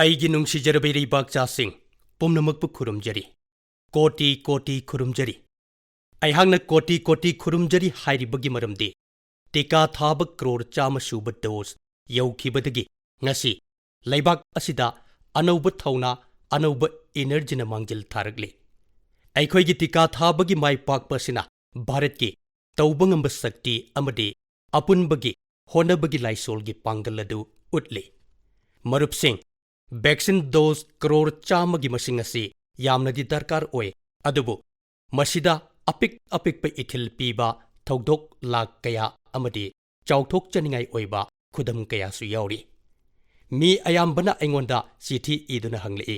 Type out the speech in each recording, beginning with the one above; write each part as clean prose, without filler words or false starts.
ꯑꯩꯒꯤ ꯅꯨꯡꯁꯤꯖꯔꯕ ꯏꯔꯩꯕꯥꯛꯆꯥꯁꯤꯡ ꯄꯨꯝꯅꯃꯛꯄꯨ ꯈꯨꯔꯨꯝꯖꯔꯤ ꯀꯣꯇꯤ ꯀꯣꯇꯤ ꯈꯨꯔꯨꯝꯖꯔꯤ ꯑꯩꯍꯥꯛꯅ ꯀꯣꯇꯤ ꯀꯣꯇꯤ ꯈꯨꯔꯨꯝꯖꯔꯤ ꯍꯥꯏꯔꯤꯕꯒꯤ ꯃꯔꯝꯗꯤ ꯇꯤꯀꯥ ꯊꯥꯕ ꯀ꯭ꯔꯣꯔ 100 ꯁꯨꯕ ꯗꯣꯖ ꯌꯧꯈꯤꯕꯗꯒꯤ ꯉꯁꯤ ꯂꯩꯕꯥꯛ ꯑꯁꯤꯗ ꯑꯅꯧꯕ ꯊꯧꯅꯥ ꯑꯅꯧꯕ ꯏꯅꯔꯖꯤꯅ ꯃꯥꯡꯖꯤꯜ ꯊꯥꯔꯛꯂꯤ ꯑꯩꯈꯣꯏꯒꯤ ꯇꯤꯀꯥ ꯊꯥꯕꯒꯤ ꯃꯥꯏ ꯄꯥꯛꯄ ꯑꯁꯤꯅ ꯚꯥꯔꯠꯀꯤ ꯇꯧꯕ ꯉꯝꯕ ꯁꯛꯇꯤ ꯑꯃꯗꯤ ꯑꯄꯨꯟꯕꯒꯤ ꯍꯣꯠꯅꯕꯒꯤ ꯂꯥꯏꯁꯣꯜꯒꯤ ꯄꯥꯡꯒꯜ ꯑꯗꯨ ꯎꯠꯂꯤ ꯃꯔꯨꯞꯁꯤꯡ ꯚꯦꯛꯁꯤꯟ ꯗꯣꯖ ꯀ꯭ꯔꯣꯔ 100 ꯒꯤ ꯃꯁꯤꯡ ꯑꯁꯤ ꯌꯥꯝꯅꯗꯤ ꯗꯔꯀꯥꯔ ꯑꯣꯏ ꯑꯗꯨꯕꯨ ꯃꯁꯤꯗ ꯑꯄꯤꯛꯄ ꯏꯊꯤꯜ ꯄꯤꯕ ꯊꯧꯗꯣꯛ ꯂꯥꯛ ꯀꯌꯥ ꯑꯃꯗꯤ ꯆꯥꯎꯊꯣꯛꯆꯅꯤꯡꯉꯥꯏ ꯑꯣꯏꯕ ꯈꯨꯗꯝ ꯀꯌꯥꯁꯨ ꯌꯥꯎꯔꯤ ꯃꯤ ꯑꯌꯥꯝꯕꯅ ꯑꯩꯉꯣꯟꯗ ꯆꯤꯊꯤ ꯏꯗꯨꯅ ꯍꯪꯂꯛꯏ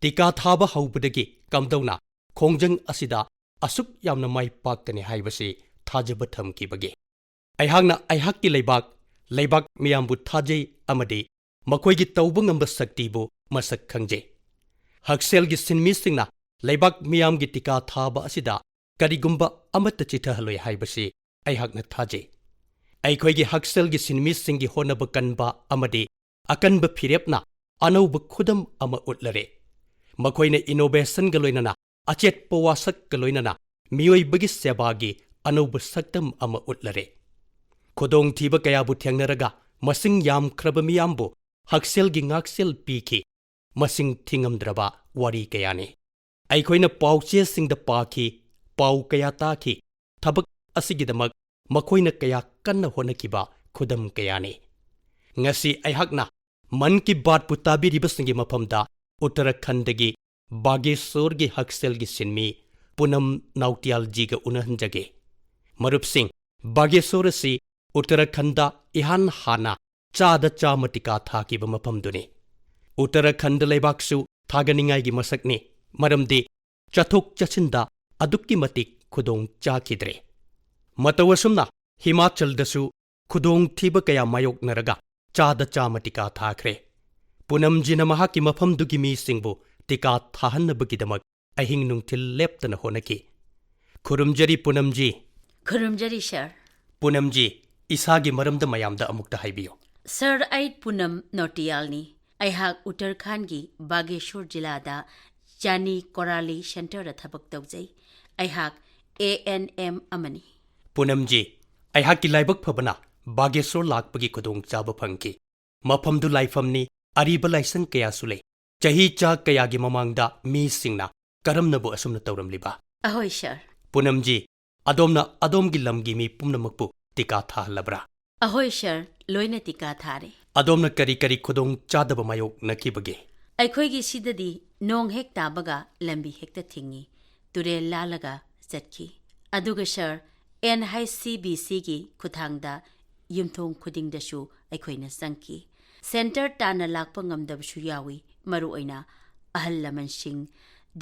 ꯇꯤꯀꯥ ꯊꯥꯕ ꯍꯧꯕꯗꯒꯤ ꯀꯝꯗꯧꯅ ꯈꯣꯡꯖꯪ ꯑꯁꯤꯗ ꯑꯁꯨꯛ ꯌꯥꯝꯅ ꯃꯥꯏ ꯄꯥꯛꯀꯅꯤ ꯍꯥꯏꯕꯁꯤ ꯊꯥꯖꯕ ꯊꯝꯈꯤꯕꯒꯦ ꯑꯩꯍꯥꯛꯅ ꯑꯩꯍꯥꯛꯀꯤ ꯂꯩꯕꯥꯛ ꯃꯤꯌꯥꯝꯕꯨ ꯊꯥꯖꯩ ꯑꯃꯗꯤ ꯃꯈꯣꯏꯒꯤ ꯇꯧꯕ ꯉꯝꯕ ꯁꯛꯇꯤꯕꯨ ꯃꯁꯛ ꯈꯪꯖꯩ ꯍꯛꯁꯦꯜꯒꯤ ꯁꯤꯟꯃꯤꯁꯤꯡꯅ ꯂꯩꯕꯥꯛ ꯃꯤꯌꯥꯝꯒꯤ ꯇꯤꯀꯥ ꯊꯥꯕ ꯑꯁꯤꯗ ꯀꯔꯤꯒꯨꯝꯕ ꯑꯃꯠꯇ ꯆꯤꯊꯍꯜꯂꯣꯏ ꯍꯥꯏꯕꯁꯤ ꯑꯩꯍꯥꯛꯅ ꯊꯥꯖꯩ ꯑꯩꯈꯣꯏꯒꯤ ꯍꯛꯁꯦꯜꯒꯤ ꯁꯤꯟꯃꯤꯁꯤꯡꯒꯤ ꯍꯣꯠꯅꯕ ꯀꯟꯕ ꯑꯃꯗꯤ ꯑꯀꯟꯕ ꯐꯤꯔꯦꯞꯅ ꯑꯅꯧꯕ ꯈꯨꯗꯝ ꯑꯃ ꯎꯠꯂꯔꯦ ꯃꯈꯣꯏꯅ ꯏꯅꯣꯚꯦꯁꯟꯒ ꯂꯣꯏꯅꯅ ꯑꯆꯦꯠꯄ ꯋꯥꯁꯛꯀ ꯂꯣꯏꯅꯅ ꯃꯤꯑꯣꯏꯕꯒꯤ ꯁꯦꯕꯥꯒꯤ ꯑꯅꯧꯕ ꯁꯛꯇꯝ ꯑꯃ ꯎꯠꯂꯔꯦ ꯈꯨꯗꯣꯡꯊꯤꯕ ꯀꯌꯥꯕꯨ ꯊꯦꯡꯅꯔꯒ ꯃꯁꯤꯡ ꯌꯥꯝꯈ꯭ꯔꯕ ꯃꯤꯌꯥꯝꯕꯨ ꯍꯛꯁꯦꯜꯒꯤ ꯉꯥꯛꯁꯦꯜ ꯄꯤꯈꯤ ꯃꯁꯤꯡ ꯊꯤꯉꯝꯗ꯭ꯔꯕ ꯋꯥꯔꯤ ꯀꯌꯥꯅꯤ ꯑꯩꯈꯣꯏꯅ ꯄꯥꯎꯆꯦꯁꯤꯡꯗ ꯄꯥꯈꯤ ꯄꯥꯎ ꯀꯌꯥ ꯇꯥꯈꯤ ꯊꯕꯛ ꯑꯁꯤꯒꯤꯗꯃꯛ ꯃꯈꯣꯏꯅ ꯀꯌꯥ ꯀꯟꯅ ꯍꯣꯠꯅꯈꯤꯕ ꯈꯨꯗꯝ ꯀꯌꯥꯅꯤ ꯉꯁꯤ ꯑꯩꯍꯥꯛꯅ ꯃꯟ ꯀꯤ ꯕꯥꯠꯄꯨ ꯇꯥꯕꯤꯔꯤꯕꯁꯤꯡꯒꯤ ꯃꯐꯝꯗ ꯎꯠꯇꯔꯈꯟꯗꯒꯤ ꯕꯥꯒꯦꯁꯣꯔꯒꯤ ꯍꯛꯁꯦꯜꯒꯤ ꯁꯤꯟꯃꯤ ꯄꯨꯅꯝ ꯅꯥꯎꯇꯤꯌꯥꯜꯖꯤꯒ ꯎꯅꯍꯟꯖꯒꯦ ꯃꯔꯨꯞꯁꯤꯡ ꯕꯥꯒꯦꯁꯣꯔ ꯑꯁꯤ ꯎꯠꯇꯔꯈꯟꯗ ꯏꯍꯥꯟ ꯍꯥꯟꯅ 100 ꯇꯤꯀꯥ ꯊꯥꯈꯤꯕ ꯃꯐꯝꯗꯨꯅꯤ ꯎꯠꯇꯔꯈꯟꯗ ꯂꯩꯕꯥꯛꯁꯨ ꯊꯥꯒꯠꯅꯤꯡꯉꯥꯏꯒꯤ ꯃꯁꯛꯅꯤ ꯃꯔꯝꯗꯤ ꯆꯠꯊꯣꯛ ꯆꯠꯁꯤꯟꯗ ꯑꯗꯨꯛꯀꯤ ꯃꯇꯤꯛ ꯈꯨꯗꯣꯡ ꯆꯥꯈꯤꯗ꯭ꯔꯦ ꯃꯇꯧ ꯑꯁꯨꯝꯅ ꯍꯤꯃꯥꯆꯜꯗꯁꯨ ꯈꯨꯗꯣꯡꯊꯤꯕ ꯀꯌా ꯃꯥꯌꯣꯛꯅꯔꯒ 100 ꯇꯤꯀꯥ ꯊꯥꯈ꯭ꯔꯦ ꯄꯨꯅꯝꯖꯤꯅ ꯃꯍꯥꯛꯀꯤ ꯃꯐꯝꯗꯨꯒꯤ ꯃꯤꯁꯤꯡꯕꯨ ꯇꯤꯀꯥ ꯊꯥꯍꯟꯅꯕꯒꯤꯗꯃꯛ ꯑꯍꯤꯡ ꯅꯨꯡꯊꯤꯜ ꯂꯦꯞꯇꯅ ꯍꯣꯠꯅꯈꯤ ꯈꯨꯔꯨꯝꯖꯔꯤ ꯄꯨꯅꯝꯖꯤ ꯈꯨꯔꯨꯝꯖꯔꯤ ꯁꯔ ꯄꯨꯅꯝꯖꯤ ꯏꯁꯥꯒꯤ ꯃꯔꯝꯗ ꯃꯌꯥꯝꯗ ꯑꯃꯨꯛꯇ ꯍꯥꯏꯕꯤꯌꯨ ꯁꯔ ꯑꯩ ꯄꯨꯅꯝ ꯅꯣꯇꯤꯌꯥꯜꯅꯤ ꯑꯩꯍꯥꯛ ꯎꯠꯇꯔꯈꯟꯗꯒꯤ ꯕꯥꯒꯦꯁꯣꯔ ꯖꯤꯂꯥꯗ ꯆꯥꯅꯤ ꯀꯣꯔꯥꯂꯤ ꯁꯦꯟꯇꯔꯗ ꯊꯕꯛ ꯇꯧꯖꯩ ꯑꯩꯍꯥꯛ ANM ꯑꯃꯅꯤ ꯄꯨꯅꯝꯖꯤ ꯑꯩꯍꯥꯛꯀꯤ ꯂꯥꯏꯕꯛ ꯐꯕꯅ ꯕꯥꯒꯦꯁꯣꯔ ꯂꯥꯛꯄꯒꯤ ꯈꯨꯗꯣꯡꯆꯥꯕ ꯐꯪꯈꯤ ꯃꯐꯝꯗꯨ ꯂꯥꯏꯐꯝꯅꯤ ꯑꯔꯤꯕ ꯂꯥꯏꯁꯪ ꯀꯌꯥꯁꯨ ꯂꯩ ꯆꯍꯤ ꯆꯥ ꯀꯌꯥꯒꯤ ꯃꯃꯥꯡꯗ ꯃꯤꯁꯤꯡꯅ ꯀꯔꯝꯅꯕꯨ ꯑꯁꯨꯝꯅ ꯇꯧꯔꯝꯂꯤꯕ ꯑꯍꯣꯏ ꯁꯔ ꯄꯨꯅꯝꯖꯤ ꯑꯗꯣꯝꯅ ꯑꯗꯣꯝꯒꯤ ꯂꯝꯒꯤ ꯃꯤ ꯄꯨꯝꯅꯃꯛꯄꯨ ꯇꯤꯀꯥ ꯊꯥꯍꯜꯂꯕ꯭ꯔꯥ ꯑꯍꯣꯏ ꯁꯔ ꯂꯣꯏꯅ ꯇꯤꯀꯥ ꯊꯥꯔꯦ ꯑꯗꯣꯝꯅ ꯀꯔꯤ ꯈꯨꯗꯣꯡ ꯆꯥꯗꯕ ꯃꯥꯌꯣꯛꯅꯈꯤꯕꯒꯦ ꯑꯩꯈꯣꯏꯒꯤ ꯁꯤꯗꯗꯤ ꯅꯣꯡ ꯍꯦꯛ ꯇꯥꯕꯒ ꯂꯝꯕꯤ ꯍꯦꯛꯇ ꯊꯤꯡꯏ ꯇꯨꯔꯦꯜ ꯂꯥꯜꯂꯒ ꯆꯠꯈꯤ ꯑꯗꯨꯒ ꯁꯔ NHCBCꯒꯤ ꯈꯨꯠꯊꯥꯡꯗ ꯌꯨꯝꯊꯣꯡ ꯈꯨꯗꯤꯡꯗꯁꯨ ꯑꯩꯈꯣꯏꯅ ꯆꯪꯈꯤ ꯁꯦꯟꯇꯔ ꯇꯥꯟꯅ ꯂꯥꯛꯄ ꯉꯝꯗꯕꯁꯨ ꯌꯥꯎꯏ ꯃꯔꯨꯑꯣꯏꯅ ꯑꯍꯜ ꯂꯃꯟꯁꯤꯡ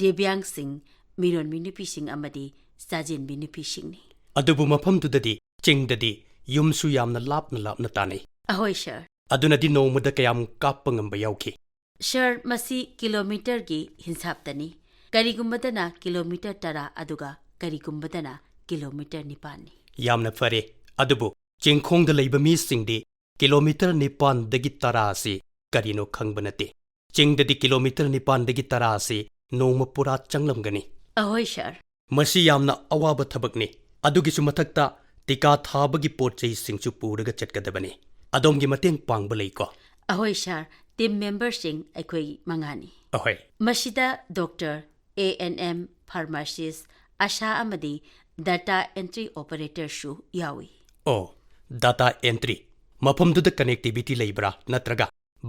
ꯗꯤꯕ꯭ꯌꯥꯡꯁꯤꯡ ꯃꯤꯔꯣꯟꯕꯤ ꯅꯨꯄꯤꯁꯤꯡ ꯑꯃꯗꯤ ꯆꯥꯖꯦꯟꯕꯤ ꯅꯨꯄꯤꯁꯤꯡꯅꯤ ꯑꯗꯨꯕꯨ ꯃꯐꯝꯗꯨꯗꯗꯤ ꯆꯤꯡꯗꯗꯤ ꯌꯨꯝꯁꯨ ꯌꯥꯝꯅ ꯂꯥꯞꯅ ꯇꯥꯅꯩ ꯑꯍꯣꯏ ꯁꯔ ꯑꯗꯨꯅꯗꯤ ꯅꯣꯡꯃꯗ ꯀꯌꯥꯝ ꯀꯥꯞꯄ ꯉꯝꯕ ꯌꯥꯎꯈꯤ ꯁꯔ ꯃꯁꯤ ꯀꯤꯂꯣꯃꯤꯇꯔꯒꯤ ꯍꯤꯟꯁꯥꯞꯇꯅꯤ ꯀꯔꯤꯒꯨꯝꯕꯗꯅ ꯀꯤꯂꯣꯃꯤꯇꯔ 10 ꯑꯗꯨꯒ ꯀꯔꯤꯒꯨꯝꯕꯗꯅ ꯀꯤꯂꯣꯃꯤꯇꯔ 9ꯅꯤ ꯌꯥꯝꯅ ꯐꯔꯦ ꯑꯗꯨꯕꯨ ꯆꯤꯡꯈꯣꯡꯗ ꯂꯩꯕ ꯃꯤꯁꯤꯡꯗꯤ ꯀꯤꯂꯣꯃꯤꯇꯔ 9ꯗꯒꯤ 10 ꯑꯁꯤ ꯀꯔꯤꯅꯣ ꯈꯪꯕ ꯅꯠꯇꯦ ꯆꯤꯡꯗꯗꯤ ꯀꯤꯂꯣꯃꯤꯇꯔ 9ꯗꯒꯤ 10 ꯑꯁꯤ ꯅꯣꯡꯃ ꯄꯨꯔꯥ ꯆꯪꯂꯝꯒꯅꯤ ꯑꯍꯣꯏ ꯁꯔ ꯃꯁꯤ ꯌꯥꯝꯅ ꯑꯋꯥꯕ ꯊꯕꯛꯅꯤ ꯑꯗꯨꯒꯤꯁꯨ ꯃꯊꯛꯇ ꯇꯤꯀꯥ ꯊꯥꯕꯒꯤ ꯄꯣꯠꯆꯩꯁꯤꯡꯁꯨ ꯄꯨꯔꯒ ꯆꯠꯀꯗꯕꯅꯤ ꯑꯗꯣꯝꯒꯤ ꯃꯇꯦꯡ ꯄꯥꯡꯕ ꯂꯩꯀꯣ ꯑꯍꯣꯏ ꯁꯔ ꯇꯤꯝ ꯃꯦꯝꯕꯔꯁꯤꯡ ꯑꯩꯈꯣꯏ 5ꯅꯤ ꯑꯍꯣꯏ ꯃꯁꯤꯗ ꯗꯣꯛꯇꯔ ANM ꯐꯥꯔꯃꯥꯁꯤꯁ ꯑꯁꯥ ꯑꯃꯗꯤ ꯗꯥꯇꯥ ꯑꯦꯟꯇ꯭ꯔꯤ ꯑꯣꯄꯔꯦꯇꯔꯁꯨ ꯌꯥꯎꯏ ꯑꯣ ꯗꯥꯇꯥ ꯑꯦꯟꯇ꯭ꯔꯤ ꯃꯐꯝꯗꯨꯗ ꯀꯅꯦꯛꯇꯤꯚꯤꯇꯤ ꯂꯩꯕ꯭ꯔꯥ ꯅꯠꯇ꯭ꯔꯒ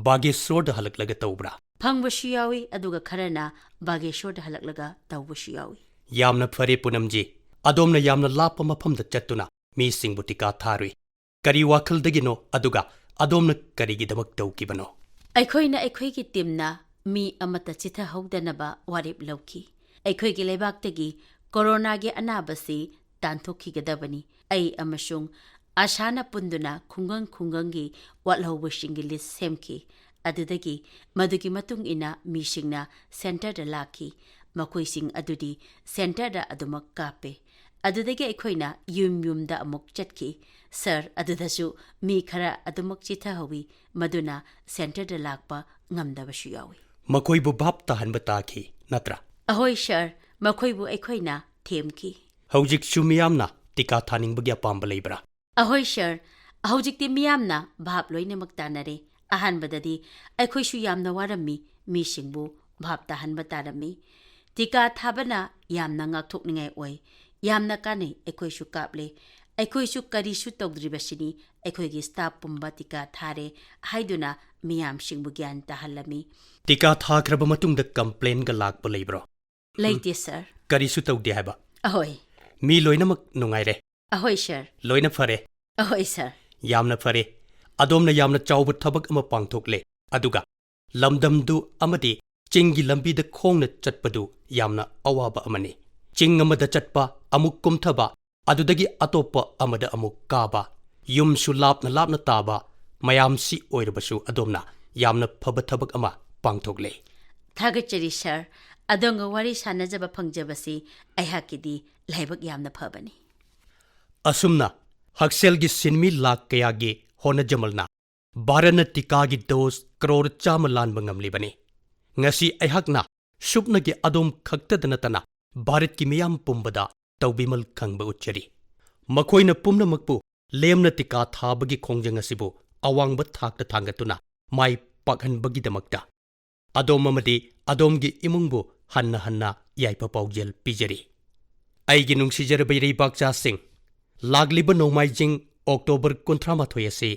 ꯕꯥꯒꯦꯁꯣꯔꯗ ꯍꯜꯂꯛꯂꯒ ꯇꯧꯕ꯭ꯔꯥ ꯐꯪꯕꯁꯨ ꯌꯥꯎꯏ ꯑꯗꯨꯒ ꯈꯔꯅ ꯕꯥꯒꯦꯁꯣꯔꯗ ꯍꯜꯂꯛꯂꯒ ꯇꯧꯕꯁꯨ ꯌꯥꯎꯏ ꯌꯥꯝꯅ ꯐꯔꯦ ꯄꯨꯅꯝꯖꯤ ꯑꯗꯣꯝꯅ ꯌꯥꯝꯅ ꯂꯥꯞꯄ ꯃꯐꯝꯗ ꯆꯠꯇꯨꯅ ꯃꯤꯁꯤꯡꯕꯨ ꯇꯤꯀꯥ ꯊꯥꯔꯨꯏ ꯀꯔꯤ ꯋꯥꯈꯜꯗꯒꯤꯅꯣ ꯑꯗꯨꯒ ꯑꯗꯣꯝꯅ ꯀꯔꯤꯒꯤꯗꯃꯛ ꯇꯧꯈꯤꯕꯅꯣ ꯑꯩꯈꯣꯏꯅ ꯑꯩꯈꯣꯏꯒꯤ ꯇꯤꯝꯅ ꯃꯤ ꯑꯃꯠꯇ ꯆꯤꯊꯍꯧꯗꯅꯕ ꯋꯥꯔꯦꯞ ꯂꯧꯈꯤ ꯑꯩꯈꯣꯏꯒꯤ ꯂꯩꯕꯥꯛꯇꯒꯤ ꯀꯣꯔꯣꯅꯥꯒꯤ ꯑꯅꯥꯕꯁꯤ ꯇꯥꯟꯊꯣꯛꯈꯤꯒꯗꯕꯅꯤ ꯑꯩ ꯑꯃꯁꯨꯡ ꯑꯁꯥꯅ ꯄꯨꯟꯗꯨꯅ ꯈꯨꯡꯒꯪꯒꯤ ꯋꯥꯠꯍꯧꯕꯁꯤꯡꯒꯤ ꯂꯤꯁ ꯁꯦꯝꯈꯤ ꯑꯗꯨꯗꯒꯤ ꯃꯗꯨꯒꯤ ꯃꯇꯨꯡ ꯏꯟꯅ ꯃꯤꯁꯤꯡꯅ ꯁꯦꯟꯇꯔꯗ ꯂꯥꯛꯈꯤ ꯃꯈꯣꯏꯁꯤꯡ ꯑꯗꯨꯗꯤ ꯁꯦꯟꯇꯔꯗ ꯑꯗꯨꯃꯛ ꯀꯥꯞꯄꯦ ꯑꯗꯨꯗꯒꯤ ꯑꯩꯈꯣꯏꯅ ꯌꯨꯝꯗ ꯑꯃꯨꯛ ꯆꯠꯈꯤ ꯁꯔ ꯑꯗꯨꯗꯁꯨ ꯃꯤ ꯈꯔ ꯑꯗꯨꯃꯛ ꯆꯤꯊꯍꯧꯏ ꯃꯗꯨꯅ ꯁꯦꯟꯇꯔꯗ ꯂꯥꯛꯄ ꯉꯝꯗꯕꯁꯨ ꯌꯥꯎꯏ ꯃꯈꯣꯏꯕꯨ ꯚꯥꯞ ꯇꯥꯍꯟꯕ ꯇꯥꯈꯤ ꯅꯠꯇ꯭ꯔꯥ? ꯑꯍꯣꯏ ꯁꯔ ꯃꯈꯣꯏꯕꯨ ꯑꯩꯈꯣꯏꯅ ꯊꯦꯝꯈꯤ ꯍꯧꯖꯤꯛꯁꯨ ꯃꯤꯌꯥꯝꯅ ꯇꯤꯀꯥ ꯊꯥꯅꯤꯡꯕꯒꯤ ꯑꯄꯥꯝꯕ ꯂꯩꯕ꯭ꯔꯥ? ꯑꯍꯣꯏ ꯁꯔ ꯍꯧꯖꯤꯛꯇꯤ ꯃꯤꯌꯥꯝꯅ ꯚꯥꯞ ꯂꯣꯏꯅꯃꯛ ꯇꯥꯅꯔꯦ ꯑꯍꯥꯟꯕꯗꯗꯤ ꯑꯩꯈꯣꯏꯁꯨ ꯌꯥꯝꯅ ꯋꯥꯔꯝꯃꯤ ꯃꯤꯁꯤꯡꯕꯨ ꯚꯥꯞ ꯇꯥꯍꯟꯕ ꯇꯥꯔꯝꯃꯤ ꯇꯤꯀꯥ ꯊꯥꯕꯅ ꯌꯥꯝꯅ ꯉꯥꯛꯊꯣꯛꯅꯤꯡꯉꯥꯏ ꯑꯣꯏ ꯌꯥꯝꯅ ꯀꯥꯟꯅꯩ ꯑꯩꯈꯣꯏꯁꯨ ꯀꯥꯞꯂꯦ ꯑꯩꯈꯣꯏꯁꯨ ꯀꯔꯤꯁꯨ ꯇꯧꯗ꯭ꯔꯤꯕꯁꯤꯅꯤ ꯑꯩꯈꯣꯏꯒꯤ ꯁ꯭ꯇꯥꯐ ꯄꯨꯝꯕ ꯇꯤꯀꯥ ꯊꯥꯔꯦ ꯍꯥꯏꯗꯨꯅ ꯃꯤꯌꯥꯝꯁꯤꯡꯕꯨ ꯒ꯭ꯌꯥꯟ ꯇꯥꯍꯜꯂꯝꯃꯤ ꯇꯤꯀꯥ ꯊꯥꯈ꯭ꯔꯕ ꯃꯇꯨꯡꯗ ꯀꯝꯄ꯭ꯂꯦꯟꯒ ꯂꯥꯛꯄ ꯂꯩꯕ꯭ꯔꯣ? ꯂꯩꯇꯦ ꯁꯔ ꯀꯔꯤꯁꯨ ꯇꯧꯗꯦ ꯍꯥꯏꯕ? ꯑꯍꯣꯏ ꯃꯤ ꯂꯣꯏꯅꯃꯛ ꯅꯨꯡꯉꯥꯏꯔꯦ? ꯑꯍꯣꯏ ꯁꯔ ꯂꯣꯏꯅ ꯐꯔꯦ? ꯑꯍꯣꯏ ꯁꯔ ꯌꯥꯝꯅ ꯐꯔꯦ ꯑꯗꯣꯝꯅ ꯌꯥꯝꯅ ꯆꯥꯎꯕ ꯊꯕꯛ ꯑꯃ ꯄꯥꯡꯊꯣꯛꯂꯦ ꯑꯗꯨꯒ ꯂꯝꯗꯝꯗꯨ ꯑꯃꯗꯤ ꯆꯤꯡꯒꯤ ꯂꯝꯕꯤꯗ ꯈꯣꯡꯅ ꯆꯠꯄꯗꯨ ꯌꯥꯝꯅ ꯑꯋꯥꯕ ꯑꯃꯅꯤ ꯆꯤꯡ ꯑꯃꯗ ꯆꯠꯄ ꯑꯃꯨꯛ ꯀꯨꯝꯊꯕ ꯑꯗꯨꯗꯒꯤ ꯑꯇꯣꯞꯄ ꯑꯃꯗ ꯑꯃꯨꯛ ꯀꯥꯕ ꯌꯨꯝꯁꯨ ꯂꯥꯞꯅ ꯂꯥꯞꯅ ꯇꯥꯕ ꯃꯌꯥꯝꯁꯤ ꯑꯣꯏꯔꯕꯁꯨ ꯑꯗꯣꯝꯅ ꯌꯥꯝꯅ ꯐꯕ ꯊꯕꯛ ꯑꯃ ꯄꯥꯡꯊꯣꯛꯂꯦ ꯊꯥꯒꯠꯆꯔꯤ ꯁꯔ ꯑꯗꯣꯝꯒ ꯋꯥꯔꯤ ꯁꯥꯟꯅꯖꯕ ꯐꯪꯖꯕꯁꯤ ꯑꯩꯍꯥꯛꯀꯤꯗꯤ ꯂꯥꯏꯕꯛ ꯌꯥꯝꯅ ꯐꯕꯅꯤ ꯑꯁꯨꯝꯅ ꯍꯛꯁꯦꯜꯒꯤ ꯁꯤꯟꯃꯤ ꯂꯥꯛ ꯀꯌꯥꯒꯤ ꯍꯣꯠꯅꯖꯃꯜꯅ ꯚꯥꯔꯠꯅ ꯇꯤꯀꯥꯒꯤ ꯗꯣꯁ ꯀ꯭ꯔꯣꯔ 100 ꯂꯥꯟꯕ ꯉꯝꯂꯤꯕꯅꯤ ꯉꯁꯤ ꯑꯩꯍꯥꯛꯅ ꯁꯨꯞꯅꯒꯤ ꯑꯗꯣꯝ ꯈꯛꯇꯗ ꯅꯠꯇꯅ ꯚꯥꯔꯠꯀꯤ ꯃꯤꯌꯥꯝ ꯄꯨꯝꯕꯗ ꯇꯧꯕꯤꯃꯜ ꯈꯪꯕ ꯎꯠꯆꯔꯤ ꯃꯈꯣꯏꯅ ꯄꯨꯝꯅꯃꯛꯄꯨ ꯂꯦꯝꯅ ꯇꯤꯀꯥ ꯊꯥꯕꯒꯤ ꯈꯣꯡꯖꯪ ꯑꯁꯤꯕꯨ ꯑꯋꯥꯡꯕ ꯊꯥꯛꯇ ꯊꯥꯡꯒꯠꯇꯨꯅ ꯃꯥꯏ ꯄꯥꯛꯍꯟꯕꯒꯤꯗꯃꯛꯇ ꯑꯗꯣꯝ ꯑꯃꯗꯤ ꯑꯗꯣꯝꯒꯤ ꯏꯃꯨꯡꯕꯨ ꯍꯟꯅ ꯍꯟꯅ ꯌꯥꯏꯐ ꯄꯥꯎꯖꯦꯜ ꯄꯤꯖꯔꯤ ꯑꯩꯒꯤ ꯅꯨꯡꯁꯤꯖꯔꯕ ꯏꯔꯩꯕꯥꯛꯆꯥꯁꯤꯡ ꯂꯥꯛꯂꯤꯕ ꯅꯣꯡꯃꯥꯏꯖꯤꯡ ꯑꯣꯛꯇꯣꯕꯔ 18 ꯑꯁꯤ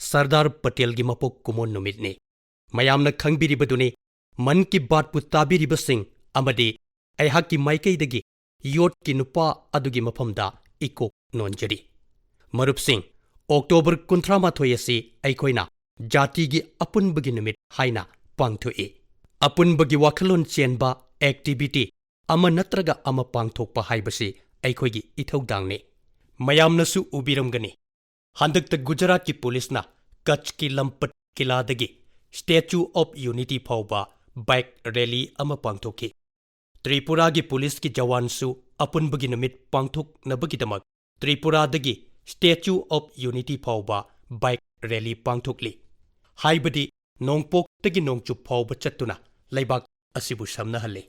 ꯁꯔꯗꯥꯔ ꯄꯇꯦꯜꯒꯤ ꯃꯄꯣꯛ ꯀꯨꯝꯑꯣꯟ ꯅꯨꯃꯤꯠꯅꯤ ꯃꯌꯥꯝꯅ ꯈꯪꯕꯤꯔꯤꯕꯗꯨꯅꯤ ꯃꯟ ꯀꯤ ꯕꯥꯠꯄꯨ ꯇꯥꯕꯤꯔꯤꯕꯁꯤꯡ ꯑꯃꯗꯤ ꯑꯩꯍꯥꯛꯀꯤ ꯃꯥꯏꯀꯩꯗꯒꯤ ꯌꯣꯠꯀꯤ ꯅꯨꯄꯥ ꯑꯗꯨꯒꯤ ꯃꯐꯝꯗ ꯏꯀꯣꯛ ꯅꯣꯟꯖꯔꯤ ꯃꯔꯨꯞꯁꯤꯡ ꯑꯣꯛꯇꯣꯕꯔ 18 ꯑꯁꯤ ꯑꯩꯈꯣꯏꯅ ꯖꯥꯇꯤꯒꯤ ꯑꯄꯨꯟꯕꯒꯤ ꯅꯨꯃꯤꯠ ꯍꯥꯏꯅ ꯄꯥꯡꯊꯣꯛꯏ ꯑꯄꯨꯟꯕꯒꯤ ꯋꯥꯈꯜꯂꯣꯟ ꯆꯦꯟꯕ ꯑꯦꯛꯇꯤꯚꯤꯇꯤ ꯑꯃ ꯅꯠꯇ꯭ꯔꯒ ꯑꯃ ꯄꯥꯡꯊꯣꯛꯄ ꯍꯥꯏꯕꯁꯤ ꯑꯩꯈꯣꯏꯒꯤ ꯏꯊꯧꯗꯥꯡꯅꯤ ꯃꯌꯥꯝꯅꯁꯨ ꯎꯕꯤꯔꯝꯒꯅꯤ ꯍꯟꯗꯛꯇ ꯒꯨꯖꯔꯥꯠꯀꯤ ꯄꯨꯂꯤꯁꯅ ꯀꯆꯀꯤ ꯂꯝꯄꯠ ꯀꯤꯂꯥꯗꯒꯤ ꯁ꯭ꯇꯦꯆꯨ ꯑꯣꯐ ꯌꯨꯅꯤꯇꯤ ꯐꯥꯎꯕ ꯕꯥꯏꯛ ꯔꯦꯂꯤ ꯑꯃ ꯄꯥꯡꯊꯣꯛꯈꯤ ꯇ꯭ꯔꯤꯄꯨꯔꯥꯒꯤ ꯄꯨꯂꯤꯁꯀꯤ ꯖꯋꯥꯟꯁꯨ ꯑꯄꯨꯟꯕꯒꯤ ꯅꯨꯃꯤꯠ ꯄꯥꯡꯊꯣꯛꯅꯕꯒꯤꯗꯃꯛ ꯇ꯭ꯔꯤꯄꯨꯔꯥꯗꯒꯤ ꯁ꯭ꯇꯦꯆꯨ ꯑꯣꯐ ꯌꯨꯅꯤꯇꯤ ꯐꯥꯎꯕ ꯕꯥꯏꯛ ꯔꯦꯂꯤ ꯄꯥꯡꯊꯣꯛꯂꯤ ꯍꯥꯏꯕꯗꯤ ꯅꯣꯡꯄꯣꯛꯇꯒꯤ ꯅꯣꯡꯆꯨꯞ ꯐꯥꯎꯕ ꯆꯠꯇꯨꯅ ꯂꯩꯕꯥꯛ ꯑꯁꯤꯕꯨ ꯁꯝꯅꯍꯜꯂꯤ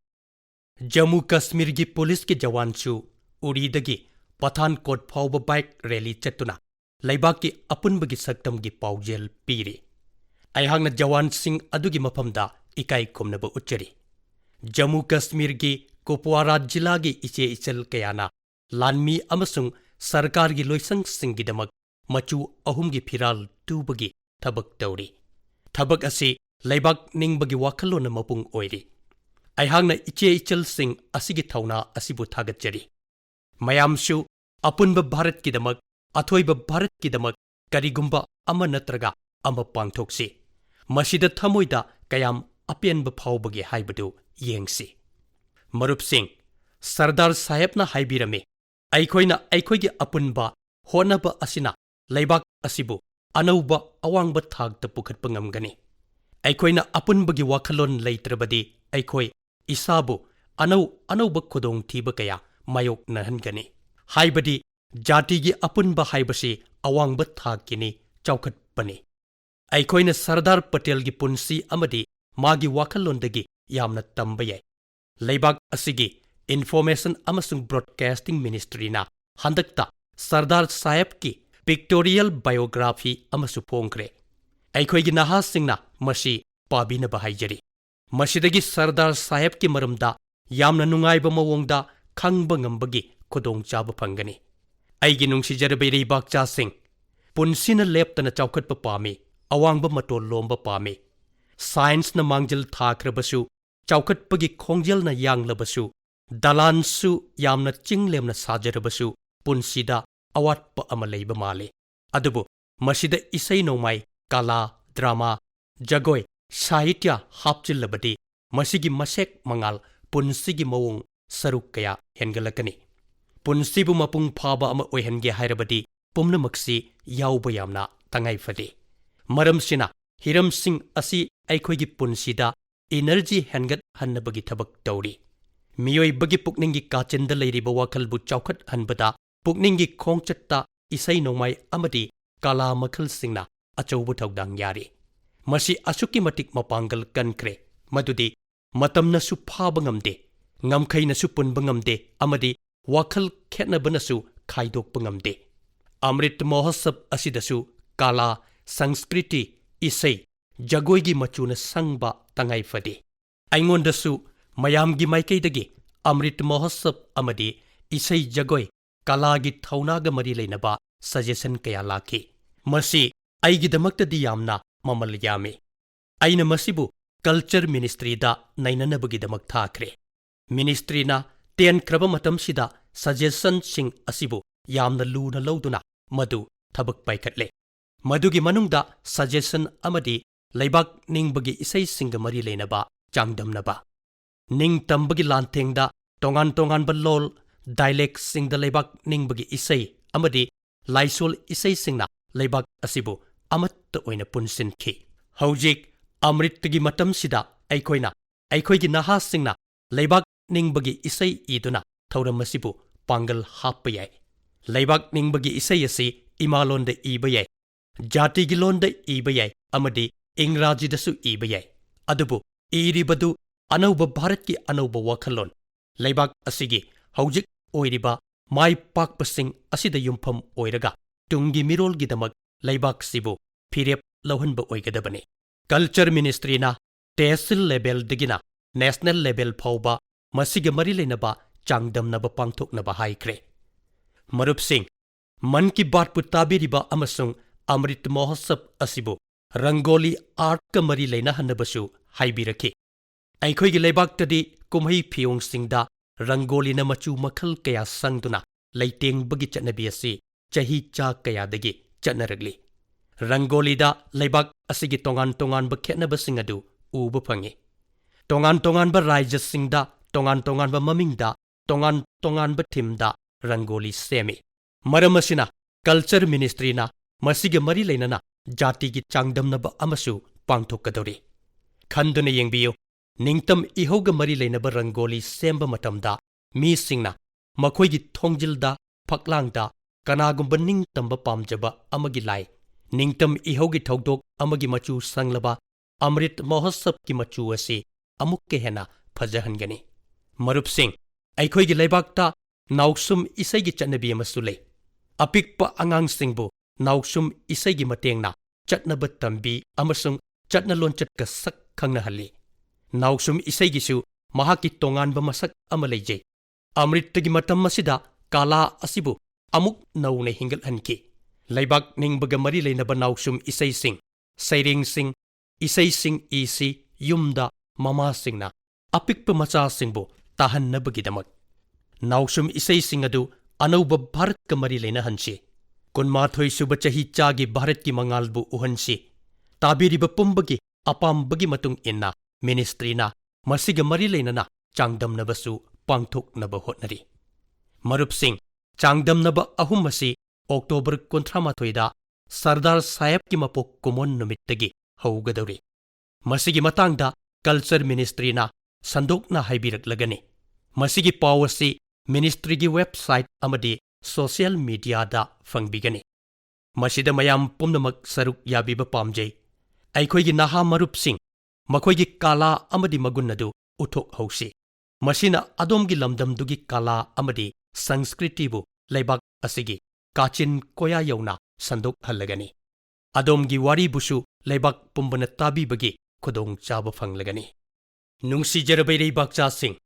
ꯖꯝꯃꯨ ꯀश्मीꯔꯒꯤ ꯄꯨꯂꯤꯁꯀꯤ ꯖꯋꯥꯟꯁꯨ ꯎꯔꯤꯗꯒꯤ ꯄꯊꯥꯟꯀꯣꯠ ꯐꯥꯎꯕ ꯕꯥꯏꯛ ꯔꯦꯂꯤ ꯆꯠꯇꯨꯅ ꯂꯩꯕꯥꯛꯀꯤ ꯑꯄꯨꯟꯕꯒꯤ ꯁꯛꯇꯝꯒꯤ ꯄꯥꯎꯖꯦꯜ ꯄꯤꯔꯤ ꯑꯩꯍꯥꯛꯅ ꯖꯋꯥꯟꯁꯤꯡ ꯑꯗꯨꯒꯤ ꯃꯐꯝꯗ ꯏꯀꯥꯏ ꯈꯨꯝꯅꯕ ꯎꯠꯆꯔꯤ ꯖꯝꯃꯨ ꯀश्मीꯔꯒꯤ ꯀꯨꯄꯋꯥꯔꯥ ꯖꯤꯂꯥꯒꯤ ꯏꯆꯦ ꯏꯆꯜ ꯀꯌꯥꯅ ꯂꯥꯟꯃꯤ ꯑꯃꯁꯨꯡ ꯁꯔꯀꯥꯔꯒꯤ ꯂꯣꯏꯁꯪꯁꯤꯡꯒꯤꯗꯃꯛ ꯃꯆꯨ ꯑꯍꯨꯝꯒꯤ ꯐꯤꯔꯥꯜ ꯇꯨꯕꯒꯤ ꯊꯕꯛ ꯇꯧꯔꯤ ꯊꯕꯛ ꯑꯁꯤ ꯂꯩꯕꯥꯛ ꯅꯤꯡꯕꯒꯤ ꯋꯥꯈꯜꯂꯣꯟꯅ ꯃꯄꯨꯡ ꯑꯣꯏꯔꯤ ꯑꯩꯍꯥꯛꯅ ꯏꯆꯦ ꯏꯆꯜꯁꯤꯡ ꯑꯁꯤꯒꯤ ꯊꯧꯅꯥ ꯑꯁꯤꯕꯨ ꯊꯥꯒꯠꯆꯔꯤ ꯃꯌꯥꯝꯁꯨ ꯑꯄꯨꯟꯕ ꯚꯥꯔꯠꯀꯤꯗꯃꯛ ꯑꯊꯣꯏꯕ ꯚꯥꯔꯠꯀꯤꯗꯃꯛ ꯀꯔꯤꯒꯨꯝꯕ ꯑꯃ ꯅꯠꯇ꯭ꯔꯒ ꯑꯃ ꯄꯥꯡꯊꯣꯛꯁꯤ ꯃꯁꯤꯗ ꯊꯃꯣꯏꯗ ꯀꯌꯥꯝ ꯑꯄꯦꯟꯕ ꯐꯥꯎꯕꯒꯦ ꯍꯥꯏꯕꯗꯨ ꯌꯦꯡꯁꯤ ꯃꯔꯨꯞꯁꯤꯡ ꯁꯔꯗꯥꯔ ꯁꯥꯍꯦꯕꯅ ꯍꯥꯏꯕꯤꯔꯝꯃꯤ ꯑꯩꯈꯣꯏꯅ ꯑꯩꯈꯣꯏꯒꯤ ꯑꯄꯨꯟꯕ ꯍꯣꯠꯅꯕ ꯑꯁꯤꯅ ꯂꯩꯕꯥꯛ ꯑꯁꯤꯕꯨ ꯑꯅꯧꯕ ꯑꯋꯥꯡꯕ ꯊꯥꯛꯇ ꯄꯨꯈꯠꯄ ꯉꯝꯒꯅꯤ ꯑꯩꯈꯣꯏꯅ ꯑꯄꯨꯟꯕꯒꯤ ꯋꯥꯈꯜꯂꯣꯟ ꯂꯩꯇ꯭ꯔꯕꯗꯤ ꯑꯩꯈꯣꯏ ꯏꯁꯥꯕꯨ ꯑꯅꯧꯕ ꯈꯨꯗꯣꯡꯊꯤꯕ ꯀꯌꯥ ꯃꯥꯌꯣꯛꯅꯍꯟꯒꯅꯤ ꯍꯥꯏꯕꯗꯤ ꯖꯥꯇꯤꯒꯤ ꯑꯄꯨꯟꯕ ꯍꯥꯏꯕꯁꯤ ꯑꯋꯥꯡꯕ ꯊꯥꯛꯀꯤꯅꯤ ꯆꯥꯎꯈꯠꯄꯅꯤ ꯑꯩꯈꯣꯏꯅ ꯁꯔꯗꯥꯔ ꯄꯇꯦꯜꯒꯤ ꯄꯨꯟꯁꯤ ꯑꯃꯗꯤ ꯃꯥꯒꯤ ꯋꯥꯈꯜꯂꯣꯟꯗꯒꯤ ꯌꯥꯝꯅ ꯇꯝꯕ ꯌꯥꯏ ꯂꯩꯕꯥꯛ ꯑꯁꯤꯒꯤ ꯏꯟꯐꯣꯔꯃꯦꯁꯟ ꯑꯃꯁꯨꯡ ꯕ꯭ꯔꯣꯗꯀꯥꯁꯇꯤꯡ ꯃꯤꯅꯤꯁꯇ꯭ꯔꯤꯅ ꯍꯟꯗꯛꯇ ꯁꯔꯗꯥꯔ ꯁꯥꯍꯦꯕꯀꯤ ꯄꯤꯛꯇꯣꯔꯤꯌꯦꯜ ꯕꯥꯏꯑꯣꯒ꯭ꯔꯥꯐꯤ ꯑꯃꯁꯨ ꯐꯣꯡꯈ꯭ꯔꯦ ꯑꯩꯈꯣꯏꯒꯤ ꯅꯍꯥꯁꯤꯡꯅ ꯃꯁꯤ ꯄꯥꯕꯤꯅꯕ ꯍꯥꯏꯖꯔꯤ ꯃꯁꯤꯗꯒꯤ ꯁꯔꯗꯥꯔ ꯁꯥꯍꯦꯕꯀꯤ ꯃꯔꯝꯗ ꯌꯥꯝꯅ ꯅꯨꯡꯉꯥꯏꯕ ꯃꯑꯣꯡꯗ ꯈꯪꯕ ꯉꯝꯕꯒꯤ ꯈꯨꯗꯣꯡꯆꯥꯕ ꯐꯪꯒꯅꯤ ꯑꯩꯒꯤ ꯅꯨꯡꯁꯤꯖꯔꯕ ꯏꯔꯩꯕꯥꯛꯆꯥꯁꯤꯡ ꯄꯨꯟꯁꯤꯅ ꯂꯦꯞꯇꯅ ꯆꯥꯎꯈꯠꯄ ꯄꯥꯝꯃꯤ ꯑꯋꯥꯡꯕ ꯃꯇꯣꯜ ꯂꯣꯝꯕ ꯄꯥꯝꯃꯤ ꯁꯥꯏꯟꯁꯅ ꯃꯥꯡꯖꯤꯜ ꯊꯥꯈ꯭ꯔꯕꯁꯨ ꯆꯥꯎꯈꯠꯄꯒꯤ ꯈꯣꯡꯖꯦꯜꯅ ꯌꯥꯡꯂꯕꯁꯨ ꯗꯂꯥꯟꯁꯨ ꯌꯥꯝꯅ ꯆꯤꯡꯂꯦꯝꯅ ꯁꯥꯖꯔꯕꯁꯨ ꯄꯨꯟꯁꯤꯗ ꯑꯋꯥꯠꯄ ꯑꯃ ꯂꯩꯕ ꯃꯥꯜꯂꯤ ꯑꯗꯨꯕꯨ ꯃꯁꯤꯗ ꯏꯁꯩ ꯅꯣꯡꯃꯥꯏ ꯀꯂꯥ ꯗ꯭ꯔꯥꯃꯥ ꯖꯒꯣꯏ ꯁꯥꯍꯤꯇ꯭ꯌ ꯍꯥꯞꯆꯤꯜꯂꯕꯗꯤ ꯃꯁꯤꯒꯤ ꯃꯁꯦꯛ ꯃꯉꯥꯜ ꯄꯨꯟꯁꯤꯒꯤ ꯃꯑꯣꯡ ꯁꯔꯨꯛ ꯀꯌꯥ ꯍꯦꯟꯒꯠꯂꯛꯀꯅꯤ ꯄꯨꯟꯁꯤꯕꯨ ꯃꯄꯨꯡ ꯐꯥꯕ ꯑꯃ ꯑꯣꯏꯍꯟꯒꯦ ꯍꯥꯏꯔꯕꯗꯤ ꯄꯨꯝꯅꯃꯛꯁꯤ ꯌꯥꯎꯕ ꯌꯥꯝꯅ ꯇꯉꯥꯏꯐꯗꯦ ꯃꯔꯝꯁꯤꯅ ꯍꯤꯔꯝꯁꯤꯡ ꯑꯁꯤ ꯑꯩꯈꯣꯏꯒꯤ ꯄꯨꯟꯁꯤꯗ ꯏꯅꯔꯖꯤ ꯍꯦꯟꯒꯠꯍꯟꯅꯕꯒꯤ ꯊꯕꯛ ꯇꯧꯔꯤ ꯃꯤꯑꯣꯏꯕꯒꯤ ꯄꯨꯛꯅꯤꯡꯒꯤ ꯀꯥꯆꯤꯟꯗ ꯂꯩꯔꯤꯕ ꯋꯥꯈꯜꯕꯨ ꯆꯥꯎꯈꯠꯍꯟꯕꯗ ꯄꯨꯛꯅꯤꯡꯒꯤ ꯈꯣꯡꯆꯠꯇ isai nongmai amadi kala makhalsingna achaubu thaudang yari. Masi asuki matik mapangal kankre madudi matamnasu phaba ngamde ngamkhainasu punba ngamde amadi wakhal khetnabanasu khaidokpa ngamde. Amrit Mahotsav asidasu kala Sanskriti isai jagoigi machuna sangba tangai fade. Aingondasu mayamgi maikaidagi Amrit Mahotsav amadi isai jagoi kalagi thaunaga mari leinaba suggestion kaya laki. Masi aigidamakta yamna mamal yame. Aina masibu Culture Ministry da nainanabagidamak thakre. Ministry na 10 kraba matam sida suggestion sing asibu yamna luna lauduna madu thabak paikatle. Madugi manungda suggestion amadi laibak ningbagi isai singa mari leinaba changdamnaba. Ning tambagi lantengda tongan balol dialect singda laibak ningbagi isai amadi laisol isai singna laibak asibu amatta oina punsinki. Haujik Amrittagi matam sida aikoigi naha singna laibak ningbagi isai iduna thauram masibu pangal happa yai. Laibak ningbagi isai asi imalonda iba yai, jatigi londa iba yai amadi ingrajidasu iba yai. Adubu iribadu anauba Bharatki anauba wakhalon laibak asigi haujik oiriba mai pakpasing asida yumpham oiraga tungi mirolgidamak laibak sibu phirep lauhanba oigadabane. Culture Ministry na tehsil level digina national level phauba masiga mari leinaba changdamnaba pangthoknaba haikre. Marup Singh Man Ki Baat pu tabiriba amasung Amrit Mahotsav asibu Rangoli art ka mari leina hanabasu haibiraki. Aikoigi leibaktadi kumhai phiyong singda Rangoli na machu makhal kaya sangduna leiteng bagi chatnabi asi chahi cha kaya dagi chatnaragli. Rangoli da leibak asigi tongan ba khetnaba singadu uba phangi. Tongan ba raija singda tongan ba mamingda tongan ba thimda Rangoli semi. Maram asina Culture Ministry na masiga mari leinana jati gi changdamnaba amasu pangthokadori. Khanduna yengbiyu ningtam ihauga mari leinaba Rangoli semba matamda mi singna makhoigi thongjilda phaklangda kanagumba ningtamba pamjaba amagi lai ningtam ihaugi thaudok amagi machu sanglaba Amrit Mahotsav ki machu asi amukke hena phajahangani. Marup Singh aikoigi leibakta nausum isaigi chatnabi amasu lei. Apikpa angang singbu nausum isaigi matengna chatnaba tambi amasung chatnalon chatka sak khangnahalli. Nausum isaigisu mahaki tonganba masak ama leijai. Amrittagi matam masida kala asibu amuk nauna hingalhanki. Laibak ningbaga mari leinaba nausum isai sing, sairing sing, isai sing isi yumda mama singna apikpa macha singbu tahannabagidamak. Nausum isai sing adu anauba Bharat ka mari leina hansi. Kunmathoi suba chahi chagi Bharat ki mangalbu uhansi. Tabiriba pumbagi apambagi matung inna Ministry na masiga mari leinana changdamnabasu pangthoknaba hotnari. Marup Singh changdamnaba ahum masi October 13 da Sardar Saheb ki mapok kumon numittagi haugadori. Masigi matangda Culture Ministry na sandokna haibiraklagani. Masigi pawasi Ministry gi website amadi social media da fangbigani. Masida mayam pumnamak saruk yabiba pamjay. Aikoigi naha Marup Singh makhoigi kala amadi magunnadu uthok hausi. Masina adomgi lamdamdugi kala amadi Sanskriti bu leibak asigi kachin koya yauna sandok hallagani. Adomgi wari busu leibak pumbana tabi bagi khudong chaba phanglagani. Nungsi jarabai leibak cha Singh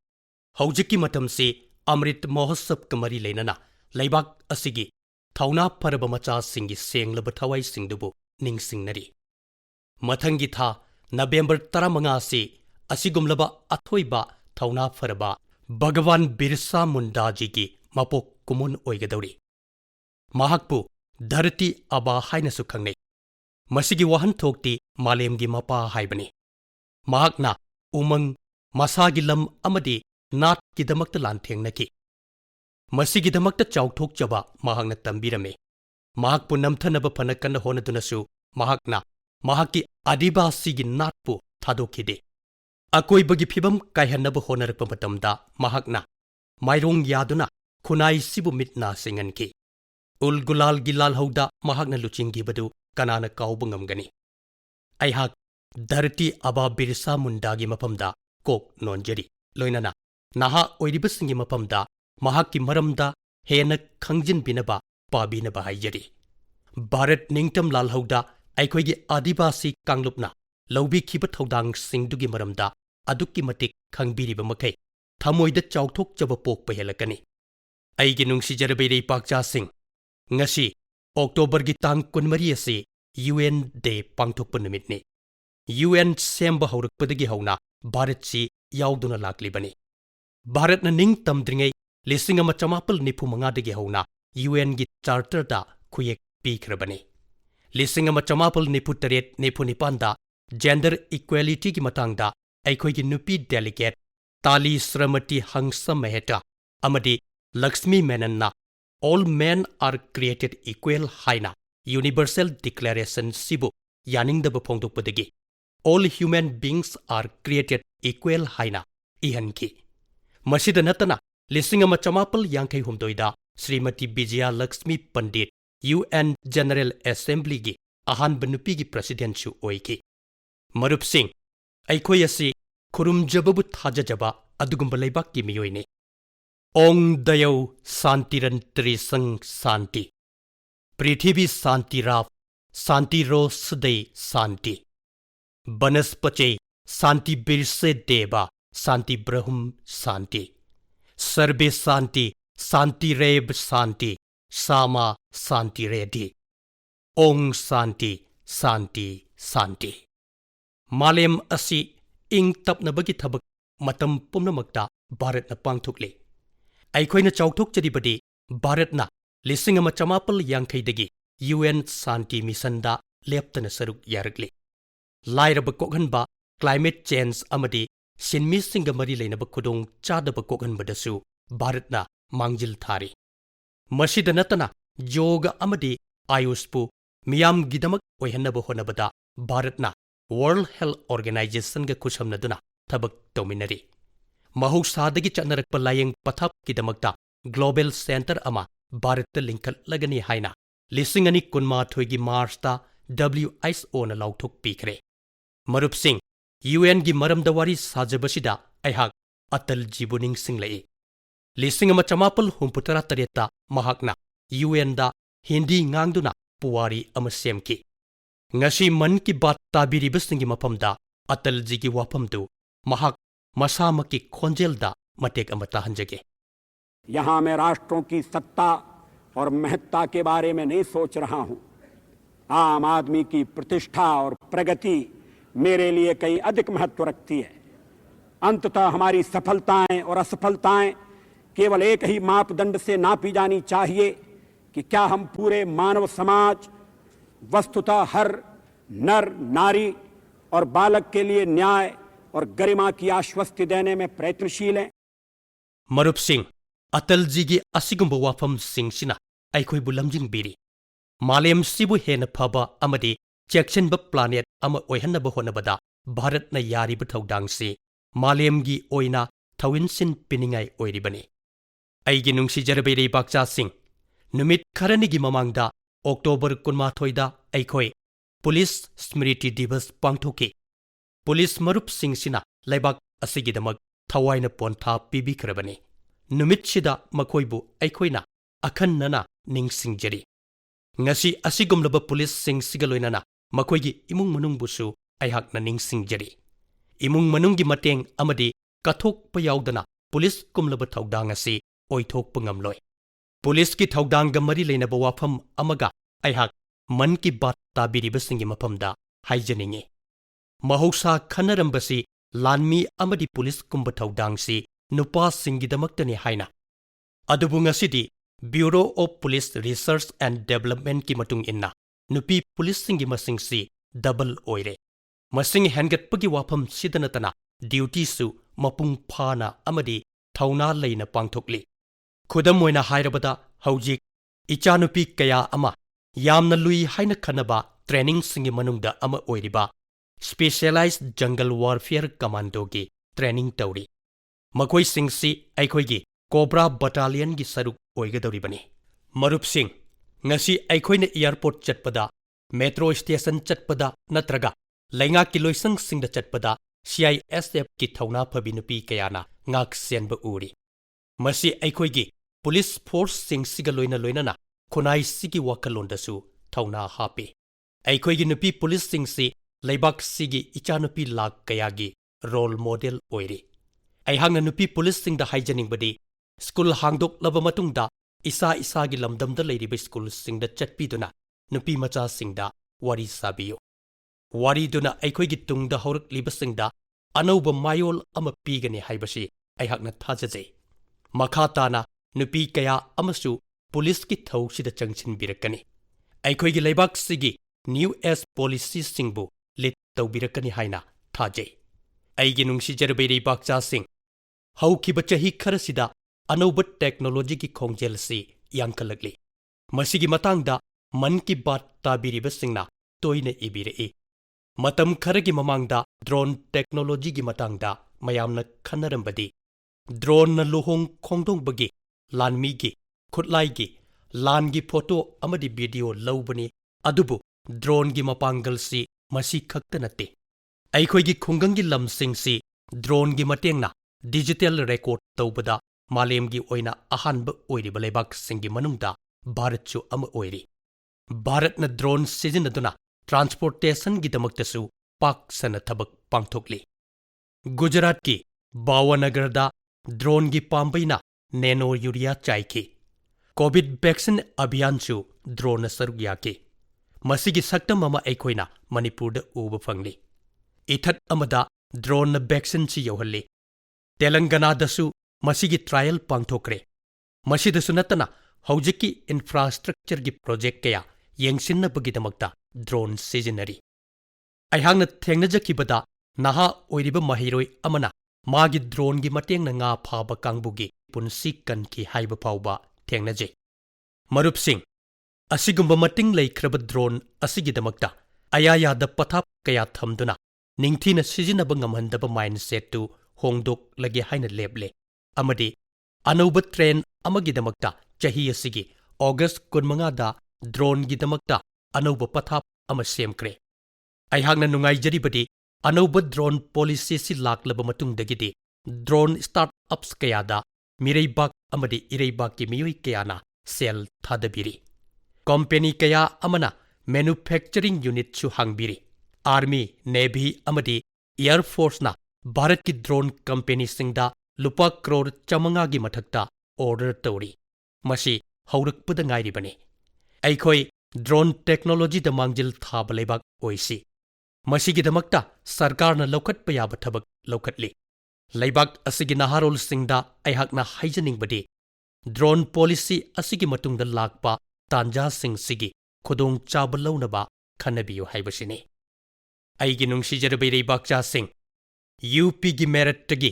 haujiki matamsi Amrit Mahotsav ka mari leinana leibak asigi thauna pharaba macha singi senglaba thawai singdubu ningsingnari. Mathangi tha November 15 si asigumlaba athoiba thauna pharaba Bhagavan Birsa Munda ji ki mapok kumun oigadori. Mahakpu Dharati Aba hainasu khangnei. Masigi wahan thokti malemgi mapa haibani. Mahakna umang masagi lam amadi nat kidamakta lanthengnaki. Masigidamakta chauthokchaba mahakna tambirame. Mahakpu namthanaba phanakanna honadunasu mahakna mahaki Adibasigi natpu thadokide. Akoibagi phibam kaihannaba honarakpa matamda mahakna mairong yaduna khunai sibu mitna singanki. ꯎꯜ ꯒꯨꯂꯥꯜꯒꯤ ꯂꯥꯜꯍꯧꯗ ꯃꯍꯥꯛꯅ ꯂꯨꯆꯤꯡꯈꯤꯕꯗꯨ ꯀꯅꯥꯅ ꯀꯥꯎꯕ ꯉꯝꯒꯅꯤ? ꯑꯩꯍꯥꯛ ꯙꯔꯇꯤ ꯑꯕꯥ ꯕꯤꯔꯁꯥ ꯃꯨꯟꯗꯥꯒꯤ ꯃꯐꯝꯗ ꯀꯣꯛ ꯅꯣꯟꯖꯔꯤ, ꯂꯣꯏꯅꯅ ꯅꯍꯥ ꯑꯣꯏꯔꯤꯕꯁꯤꯡꯒꯤ ꯃꯐꯝꯗ ꯃꯍꯥꯛꯀꯤ ꯃꯔꯝꯗ ꯍꯦꯟꯅ ꯈꯪꯖꯤꯟꯕꯤꯅꯕ ꯄꯥꯕꯤꯅꯕ ꯍꯥꯏꯖꯔꯤ꯫ ꯚꯥꯔꯠ ꯅꯤꯡꯇꯝ ꯂꯥꯜꯍꯧꯗ ꯑꯩꯈꯣꯏꯒꯤ ꯑꯥꯗꯤꯕꯥꯁꯤ ꯀꯥꯡꯂꯨꯞꯅ ꯂꯧꯕꯤꯈꯤꯕ ꯊꯧꯗꯥꯡꯁꯤꯡꯗꯨꯒꯤ ꯃꯔꯝꯗ ꯑꯗꯨꯛꯀꯤ ꯃꯇꯤꯛ ꯈꯪꯕꯤꯔꯤꯕ ꯃꯈꯩ ꯊꯃꯣꯏꯗ ꯆꯥꯎꯊꯣꯛꯆꯕ ꯄꯣꯛꯄ ꯍꯦꯜꯂꯛꯀꯅꯤ꯫ ꯑꯩꯒꯤ ꯅꯨꯡꯁꯤꯖꯔꯕ ꯏꯔꯩꯄꯥꯛꯆꯥꯁꯤꯡ, ꯉꯁꯤ ꯑꯣꯛꯇꯣꯕꯔꯒꯤ ꯇꯥꯡ 12 ꯑꯁꯤ UN ꯗꯦ ꯄꯥꯡꯊꯣꯛꯄ ꯅꯨꯃꯤꯠꯅꯤ꯫ UN ꯁꯦꯝꯕ ꯍꯧꯔꯛꯄꯗꯒꯤ ꯍꯧꯅ ꯚꯥꯔꯠꯁꯤ ꯌꯥꯎꯗꯨꯅ ꯂꯥꯛꯂꯤꯕꯅꯤ꯫ ꯚꯥꯔꯠꯅ ꯅꯤꯡꯇꯝꯗ꯭ꯔꯤꯉꯩ 1945ꯗꯒꯤ ꯍꯧꯅ UNꯒꯤ ꯆꯥꯔꯇꯔꯗ ꯈꯨꯌꯦꯛ ꯄꯤꯈ꯭ꯔꯕꯅꯤ꯫ 1998-99ꯗ ꯖꯦꯟꯗꯔ ꯏꯀ꯭ꯋꯦꯂꯤꯇꯤꯒꯤ ꯃꯇꯥꯡꯗ ꯑꯩꯈꯣꯏꯒꯤ ꯅꯨꯄꯤ ꯗꯦꯂꯤꯒꯦꯠ ꯇꯥꯂꯤ ꯁ꯭ꯔꯃꯇꯤ ꯍꯪꯁ ꯃꯦꯍꯇꯥ ꯑꯃꯗꯤ ꯂꯛꯁꯃꯤ ꯃꯦꯅꯟꯅ all men are created equal ꯍꯥꯏꯅ ꯌꯨꯅꯤꯚꯔꯁꯦꯜ ꯗꯤꯀ꯭ꯂꯦꯔꯦꯁꯟꯁꯤꯕꯨ ꯌꯥꯅꯤꯡꯗꯕ ꯐꯣꯡꯗꯣꯛꯄꯗꯒꯤ all human beings are created equal ꯍꯥꯏꯅ ꯏꯍꯟꯈꯤ꯫ ꯃꯁꯤꯗ ꯅꯠꯇꯅ 1959ꯗ ಶ್ರೀಮತಿ ꯕꯤꯖꯌꯥ ꯂꯛꯁꯃꯤ ꯄꯟꯗꯤꯠ UN ꯖꯦꯅꯔꯦꯜ ꯑꯦꯁꯦꯝꯕ꯭ꯂꯤꯒꯤ ꯑꯍꯥꯟꯕ ꯅꯨꯄꯤꯒꯤ ꯄ꯭ꯔꯁꯤꯗꯦꯟꯠꯁꯨ ꯑꯣꯏꯈꯤ꯫ ꯃꯔꯨꯞꯁꯤꯡ, ꯑꯩꯈꯣꯏ ꯑꯁꯤ ꯈꯨꯔꯨꯝꯖꯕꯕꯨ ꯊꯥꯖꯖꯕ ꯑꯗꯨꯒꯨꯝꯕ ꯂꯩꯕꯥꯛꯀꯤ ꯃꯤꯑꯣꯏꯅꯤ꯫ ओं दयौ शान्तिरन्तरिक्षं शान्ति, पृथिवी शान्तिराप शान्तिरो सदै शान्ति, वनस्पतये शान्ति बिरसे देवा शान्ति ब्रह्म शान्ति, सर्वे शान्ति शान्तिरेव शान्ति, सामा शान्तिरेधि, ओं शान्ति शान्ति शान्ति। मालेम असि इंग तपनबगी थबक मतम पुम्नमक्ता भारतना पांगथोक्ले। ꯑꯩꯈꯣꯏꯅ ꯆꯥꯎꯊꯣꯛꯆꯔꯤꯕꯗꯤ ꯚꯥꯔꯠꯅ 1950ꯗꯒꯤ UN ꯁꯥꯟꯇꯤ ꯃꯤꯁꯟꯗ ꯂꯦꯞꯇꯅ ꯁꯔꯨꯛ ꯌꯥꯔꯛꯂꯤ꯫ ꯂꯥꯏꯔꯕ ꯀꯣꯛꯍꯟꯕ, ꯀ꯭ꯂꯥꯏꯃꯦꯠ ꯆꯦꯟꯖ ꯑꯃꯗꯤ ꯁꯤꯟꯃꯤꯁꯤꯡꯒ ꯃꯔꯤ ꯂꯩꯅꯕ ꯈꯨꯗꯣꯡ ꯆꯥꯗꯕ ꯀꯣꯛꯍꯟꯕꯗꯁꯨ ꯚꯥꯔꯠꯅ ꯃꯥꯡꯖꯤꯜ ꯊꯥꯔꯤ꯫ ꯃꯁꯤꯗ ꯅꯠꯇꯅ ꯌꯣꯒ ꯑꯃꯗꯤ ꯑꯥꯌꯨꯁꯄꯨ ꯃꯤꯌꯥꯝꯒꯤꯗꯃꯛ ꯑꯣꯏꯍꯟꯅꯕ ꯍꯣꯠꯅꯕꯗ ꯚꯥꯔꯠꯅ ꯋꯥꯔꯜꯗ ꯍꯦꯜꯊ ꯑꯣꯔꯒꯅꯥꯏꯖꯦꯁꯟꯒ ꯈꯨꯠꯁꯝꯅꯗꯨꯅ ꯊꯕꯛ ꯇꯧꯃꯤꯟꯅꯔꯤ꯫ ꯃꯍꯧꯁꯥꯗꯒꯤ ꯆꯠꯅꯔꯛꯄ ꯂꯥꯌꯦꯡ ꯄꯊꯥꯞꯀꯤꯗꯃꯛꯇ ꯒ꯭ꯂꯣꯕꯦꯜ ꯁꯦꯟꯇꯔ ꯑꯃ ꯚꯥꯔꯠꯇ ꯂꯤꯡꯈꯠꯂꯒꯅꯤ ꯍꯥꯏꯅ 2012ꯒꯤ ꯃꯥꯔꯆꯇ WHOꯅ ꯂꯥꯎꯊꯣꯛꯄꯤꯈ꯭ꯔꯦ꯫ ꯃꯔꯨꯞꯁꯤꯡ, UNꯒꯤ ꯃꯔꯝꯗ ꯋꯥꯔꯤ ꯁꯥꯖꯕꯁꯤꯗ ꯑꯩꯍꯥꯛ ꯑꯇꯜꯖꯤꯕꯨ ꯅꯤꯡꯁꯤꯡꯂꯛꯏ꯫ 1968ꯇ ꯃꯍꯥꯛꯅ UNꯗ ꯍꯤꯟꯗꯤ ꯉꯥꯡꯗꯨꯅ ꯄꯨꯋꯥꯔꯤ ꯑꯃ ꯁꯦꯝꯈꯤ꯫ ꯉꯁꯤ ꯃꯟ ꯀꯤ ꯕꯥꯠ ꯇꯥꯕꯤꯔꯤꯕꯁꯤꯡꯒꯤ ꯃꯐꯝꯗ ꯑꯇꯜꯖꯤꯒꯤ ꯋꯥꯐꯝꯗꯨ ꯃꯍꯥꯛ मसामकी खोंजेलदा मटेक अमा ताहंजगे। यहाँ मैं राष्ट्रों की सत्ता और महत्ता के बारे में नहीं सोच रहा हूँ। आम आदमी की प्रतिष्ठा और प्रगति मेरे लिए कहीं अधिक महत्व रखती है। अंततः हमारी सफलताएं और असफलताएं केवल एक ही मापदंड से नापी जानी चाहिए कि क्या हम पूरे मानव समाज, वस्तुतः हर नर, नारी और बालक के लिए न्याय और गरिमा की आश्वस्ति देने में प्रयत्नशील हैं। मरुप सिंह, अटल जी की असिगुंब वाफम सिंह सिना अखोई बुलमजिंग बीरी। मालेम सिबु हेन फबा अमदी चेक्शन ब प्लानेट अम ओहनब होनबदा भारत न यारिब थौदांग से मालेम की ओइना थविनसिन पिनिंगाई ओइरिबने। अइगी नुंगसिजरबे रेबाकचा सिंह, नुमित खरनिगी ममांगदा अक्टोबर 22दा अखोई पुलिस स्मृति दिवस पांगथोके। पुलिस मरुप सिंह लेबाक असिगिदमक थवाइन पोन्था पीबीखरबने। नुमितसिदा मखोइबु अखोइना अखन्नना निंगसिंगजरी। ngasi asigumlaba पुलिस सिंह सिगलोइनना मखोइगी इमुंग मनुंगबुसु अयहाकना निंगसिंगजरी। इमुंग मनुंगी मतेंग अमदी कथोकप याउदना पुलिस कुमलबा थौदांग असि ओइथोकप ngamloi। पुलिस की थौदांग मरी लेनबा वाफम अमगा अयहाक मन की बात ताबिरिबसिंगी मफमदा हाइजनिंगे। महौसा खनरंबसी लानमी अमदी पुलिस कुंभ थौदांगसी नुपासिंगिदमक्तनि हाइना। अदुबु ngasidi bureau of police research and development की मतुंग इन्ना नुपी पुलिस सिंगी मसिंगसी डबल ओइरे। मसिंग हेनगतपगी वाफम सिदनतना ड्यूटीसु मपुंग फाना अमदी थौना लेना पांगथोकली। खुदम ओइना हाइरबदा हौजिक इचानुपी कया अमा यामना लुई हाइना खनबा ट्रेनिंग सिंगी मनुंगदा अमा ओइरिबा स्पेशलाइज्ड जंगल वारफेयर कमांडो की ट्रेनिंग तौरी। मकोई सिंगसी अखोइगी कोब्रा बटालियन की सरुक ओइगदौरिबनी। मरुप Singh, ngasi aikhoina airport chatpada metro station chatpada natraga lainga ki loisang singda chatpada CISF ki thauna phabi nupi kayana ngak senba uri masi aikhoigi police force sing siga loina na khonai sigi wakalondasu thauna hapi aikhoigi nupi police sing si laibak sigi ichanupi lak kayagi role model oiri aihangna nupi police sing da haijaning badi school hangdok laba matungda isa gi lamdamda leiriba school sing da chatpiduna nupi macha sing da wari sabiyo wari duna aikhoigi tungda horak liba sing da anauba mayol ama pigani haibasi aihakna thajajai makhatana nupi kaya amasu police ki thauksida changchin birakani aikhoigi leibak sigi new as policy singbu lit tawbirakani haina thajai aigi nungsi jarabei bakcha sing haukiba chahi kharasida anauba technology ki khongjel si yankalagli masigi matangda man ki bat tabiriba singna toina ibire matam kharagi mamangda drone technology gi matangda mayamna khanarambadi drone na luhong khongdong bagi lanmi gi khutlai gi lan gi photo amadi video lawbani adubu drone gi mapangal si masi khakta natte aikhoi gi khungang gi lamsing si drone gi matengna digital record tawbada malem gi oina ahanba oiriba lebak singi manungda bharat chu ama oiri bharat na drone sijinaduna transportation gi damaktasu pak sana thabak pangthokli gujarat ki bawanagar da drone gi pambaina nano urea chaiki covid vaccine abhiyan chu drone saruk yake masigi saktam ama aikhoina manipur da uba phangli ithat amada drone na vaccine chi yohalli telangana dasu masigi trial pangthokre masidasu natana haujiki infrastructure gi project kaya yengsinna bagidamakta drone sijinari aihangna thengnajakibada naha oiriba mahiroi amana magi drone gi matengna nga phaba kangbugi punsi kanki haiba phauba thengnaje marup sing asigumba mating leikraba drone asigidamakta ayaya da pathap kaya thamduna ningthina sijinaba ngamhandaba mindset tu hongdok lage haina leble amadi anauba train amagidamakta chahi asigi august 15 da drone gidamakta anauba pathap ama semkre aihangna nungai jaribadi anauba drone policy si laklaba matungdagidi drone startups kayada mireibak amadi ireibak ki miyoi kayana sel thadabiri company kaya amana manufacturing unit chu hangbiri army navy amadi air force na bharat ki drone company singda lupa crore chamanga gi mathakta order tori masi haurakpada ngairibani aikhoi drone technology da mangjil thaba lebak oisi masigi damakta sarkarna lokhatpa yaba thabak lokhatli leibak asigi naharol singda aihakna haijaning badi drone policy asigi matungda lakpa tanja sing sigi khudong chaba launaba khanabiyo haibasini aigi nungsi jarabei leibakcha sing UP gi merit tagi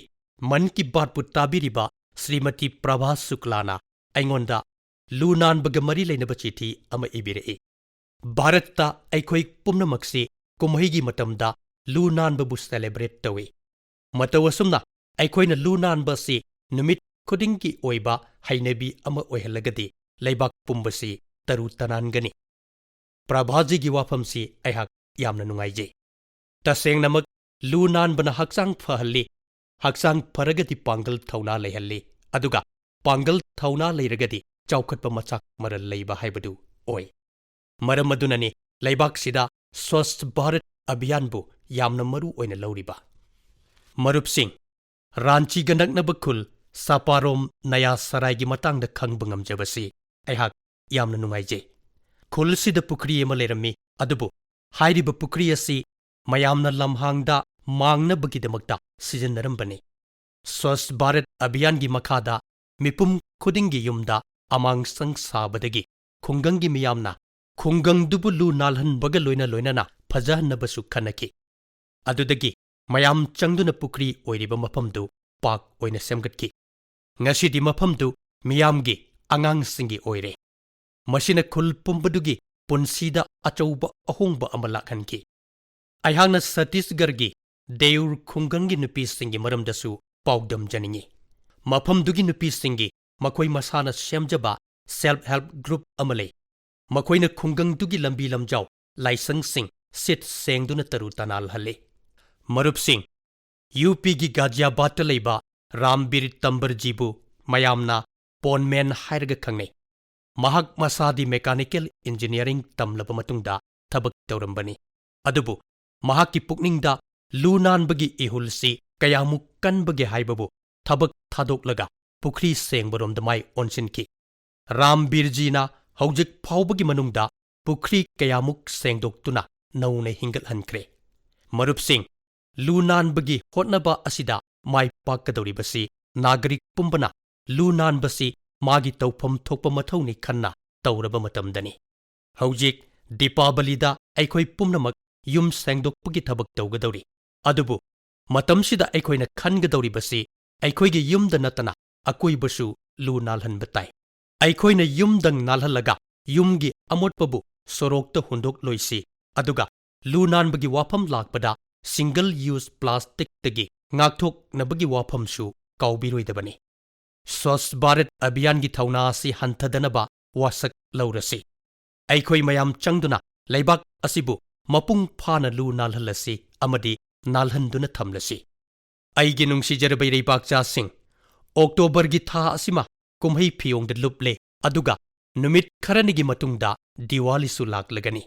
man ki baat pu tabiriba Srimati Prabha Suklana aingonda lunan bagamari leinaba chithi ama ibire Bharatta aikhoi pumnamaksi kumhigi matamda lunan babu celebrate tawi matawasumna aikhoina lunan ba si numit khudingki oiba hainabi ama oihalagadi leibak pumbasi taru tanangani Prabhaji gi wafamsi aihak yamna nungaije tasengnamak lunan bana haksang phahalli haksang paragati pangal thauna lehalli aduga pangal thauna leiragadi chaukhatpa machak maral leiba haibadu oi maram adunani leibak sida swasth bharat abhiyan bu yamna maru oina lauriba marup sing ranchi ganakna bakhul saparom naya sarai gi matang da khangba ngamjabasi aihak yamna nungaije khul sida pukri ema lerami adubu hairiba pukri asi mayamna lamhangda mangna bagidamakta sijanarambani swasth bharat abhiyan gi makhada mipum khudingi yumda amang sang sabadagi khungangi miyamna khungang dubu lu nalhan baga loina phajahannabasu khanaki adudagi mayam changduna pukri oiriba maphamdu pak oina semgatki ngasidi maphamdu miyamgi angang singi oire masina khul pumbadugi punsida achauba ahongba amalakhanki aihangna Chhattisgarhgi Deur khungangi nupi singi maramdasu paugdam janingi maphamdugi nupi singi makhoi masana semjaba self help group amale ꯃꯈꯣꯏꯅ ꯈꯨꯡꯒꯪꯗꯨꯒꯤ ꯂꯝꯕꯤ ꯂꯝꯖꯥꯎ ꯂꯥꯏꯁꯪꯁꯤꯡ ꯁꯤꯠ ꯁꯦꯡꯗꯨꯅ ꯇꯔꯨ ꯇꯅꯥꯜꯍꯜꯂꯤ꯫ ꯃꯔꯨꯞꯁꯤꯡ, ꯌꯨꯄꯤꯒꯤ ꯒꯥꯖꯤꯌꯥꯕꯥꯗꯇ ꯂꯩꯕ ꯔꯥꯝꯕꯤꯔ ꯇꯝꯕꯔꯖꯤꯕꯨ ꯃꯌꯥꯝꯅ ꯄꯣꯟꯃꯦꯟ ꯍꯥꯏꯔꯒ ꯈꯪꯅꯩ꯫ ꯃꯍꯥꯛ ꯃꯁꯥꯗꯤ ꯃꯦꯀꯥꯅꯤꯀꯦꯜ ꯏꯟꯖꯤꯅꯤꯌꯔꯤꯡ ꯇꯝꯂꯕ ꯃꯇꯨꯡꯗ ꯊꯕꯛ ꯇꯧꯔꯝꯕꯅꯤ꯫ ꯑꯗꯨꯕꯨ ꯃꯍꯥꯛꯀꯤ ꯄꯨꯛꯅꯤꯡꯗ ꯂꯨ ꯅꯥꯟꯕꯒꯤ ꯏꯍꯨꯜꯁꯤ ꯀꯌꯥꯃꯨꯛ ꯀꯟꯕꯒꯦ ꯍꯥꯏꯕꯕꯨ ꯊꯕꯛ ꯊꯥꯗꯣꯛꯂꯒ ꯄꯨꯈ꯭ꯔꯤ ꯁꯦꯡꯕꯔꯣꯝꯗ ꯃꯥꯏ ꯑꯣꯟꯁꯤꯟꯈꯤ꯫ ꯔꯥꯝꯕꯤꯔꯖꯤꯅ ꯍꯧꯖꯤꯛ ꯐꯥꯎꯕꯒꯤ ꯃꯅꯨꯡꯗ ꯄꯨꯈ꯭ꯔꯤ ꯀꯌꯥꯃꯨꯛ ꯁꯦꯡꯗꯣꯛꯇꯨꯅ ꯅꯧꯅ ꯍꯤꯡꯒꯠꯍꯟꯈ꯭ꯔꯦ꯫ ꯃꯔꯨꯞꯁꯤꯡ, ꯂꯨ ꯅꯥꯟꯕꯒꯤ ꯍꯣꯠꯅꯕ ꯑꯁꯤꯗ ꯃꯥꯏ ꯄꯥꯛꯀꯗꯧꯔꯤꯕꯁꯤ ꯅꯥꯒꯔꯤꯛ ꯄꯨꯝꯕꯅ ꯂꯨ ꯅꯥꯟꯕꯁꯤ ꯃꯥꯒꯤ ꯇꯧꯐꯝ ꯊꯣꯛꯄ ꯃꯊꯧꯅꯤ ꯈꯟꯅ ꯇꯧꯔꯕ ꯃꯇꯝꯗꯅꯤ꯫ ꯍꯧꯖꯤꯛ ꯗꯤꯄꯥꯕꯂꯤꯗ ꯑꯩꯈꯣꯏ ꯄꯨꯝꯅꯃꯛ ꯌꯨꯝ ꯁꯦꯡꯗꯣꯛꯄꯒꯤ ꯊꯕꯛ ꯇꯧꯒꯗꯧꯔꯤ꯫ ꯑꯗꯨꯕꯨ ꯃꯇꯝꯁꯤꯗ ꯑꯩꯈꯣꯏꯅ ꯈꯟꯒꯗꯧꯔꯤꯕꯁꯤ ꯑꯩꯈꯣꯏꯒꯤ ꯌꯨꯝꯗ ꯅꯠꯇꯅ ꯑꯀꯣꯏꯕꯁꯨ ꯂꯨ ꯅꯥꯜꯍꯟꯕ ꯇꯥꯏ꯫ ꯑꯩꯈꯣꯏꯅ ꯌꯨꯝꯗꯪ ꯅꯥꯜꯍꯜꯂꯒ ꯌꯨꯝꯒꯤ ꯑꯃꯣꯠꯄꯕꯨ ꯁꯣꯔꯣꯛꯇ ꯍꯨꯟꯗꯣꯛꯂꯣꯏꯁꯤ, ꯑꯗꯨꯒ ꯂꯨ ꯅꯥꯟꯕꯒꯤ ꯋꯥꯐꯝ ꯂꯥꯛꯄꯗ ꯁꯤꯡꯒꯜ ꯌꯨꯖ ꯄ꯭ꯂꯥꯁꯇꯤꯛꯇꯒꯤ ꯉꯥꯛꯊꯣꯛꯅꯕꯒꯤ ꯋꯥꯐꯝꯁꯨ ꯀꯥꯎꯕꯤꯔꯣꯏꯗꯕꯅꯤ꯫ ꯁ꯭ꯋꯥꯁ ꯚꯥꯔꯠ ꯑꯚꯤꯌꯥꯟꯒꯤ ꯊꯧꯅꯥ ꯑꯁꯤ ꯍꯟꯊꯗꯅꯕ ꯋꯥꯁꯛ ꯂꯧꯔꯁꯤ꯫ ꯑꯩꯈꯣꯏ ꯃꯌꯥꯝ ꯆꯪꯗꯨꯅ ꯂꯩꯕꯥꯛ ꯑꯁꯤꯕꯨ ꯃꯄꯨꯡ ꯐꯥꯅ ꯂꯨ ꯅꯥꯜꯍꯜꯂꯁꯤ ꯑꯃꯗꯤ ꯅꯥꯜꯍꯟꯗꯨꯅ ꯊꯝꯂꯁꯤ꯫ ꯑꯩꯒꯤ ꯅꯨꯡꯁꯤꯖꯔꯕ ꯏꯔꯩꯕꯥꯛꯆꯥꯁꯤꯡ, ꯑꯣꯛꯇꯣꯕꯔꯒꯤ ꯊꯥ ꯑꯁꯤꯃ ꯀꯨꯝꯍꯩ ꯐꯤꯌꯣꯡꯗ ꯂꯨꯞꯂꯦ, ꯑꯗꯨꯒ ꯅꯨꯃꯤꯠ ꯈꯔꯅꯤꯒꯤ ꯃꯇꯨꯡꯗ ꯗꯤꯋꯥꯂꯤꯁꯨ ꯂꯥꯛꯂꯒꯅꯤ꯫